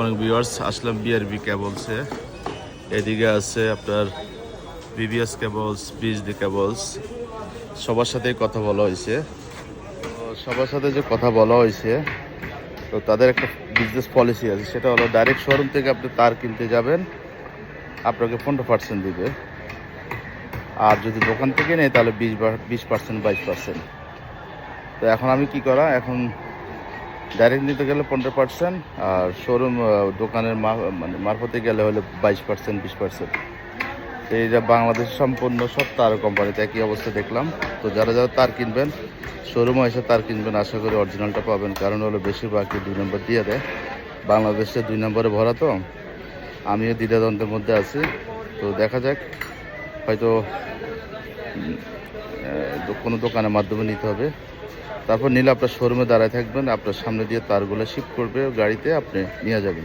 অনেক ভিউয়ার্স আসলাম বিআরবি কেবলসে। এদিকে আছে আপনার বিবিএস কেবলস, বিএসডি কেবলস। সবার সাথে কথা বলা হয়েছে। তো সবার সাথে যে কথা বলা হয়েছে, তো তাদের একটা বিজনেস পলিসি আছে, সেটা হলো ডাইরেক্ট শোরুম থেকে আপনি তার কিনতে যাবেন, আপনাকে 15% দিবে। আর যদি দোকান থেকে নেয় তাহলে 20%, 22%। তো এখন আমি কি করা, এখন ডাইরেক্ট নিতে গেলে 15%, আর শোরুম দোকানের মানে মারফতে গেলে হলে 22%, 20%। এইটা বাংলাদেশ সম্পূর্ণ সব তার কোম্পানিতে একই অবস্থা দেখলাম। তো যারা যারা তার কিনবেন, শোরুমে এসে তার কিনবেন, আশা করি অরিজিনালটা পাবেন। কারণ হলো বেশিরভাগই 2 নম্বর দিয়ে দেয়। বাংলাদেশে 2 নম্বরে ভরা, তো আমিও দ্বিধাদ্বন্দ্বের মধ্যে আছি। তো দেখা যাক, হয়তো কোনো দোকানের মাধ্যমে নিতে হবে। তারপর নিলে আপনার শোরুমে দাঁড়ায় থাকবেন, আপনার সামনে দিয়ে তারগুলো শিফট করবে গাড়িতে, আপনি নিয়ে যাবেন।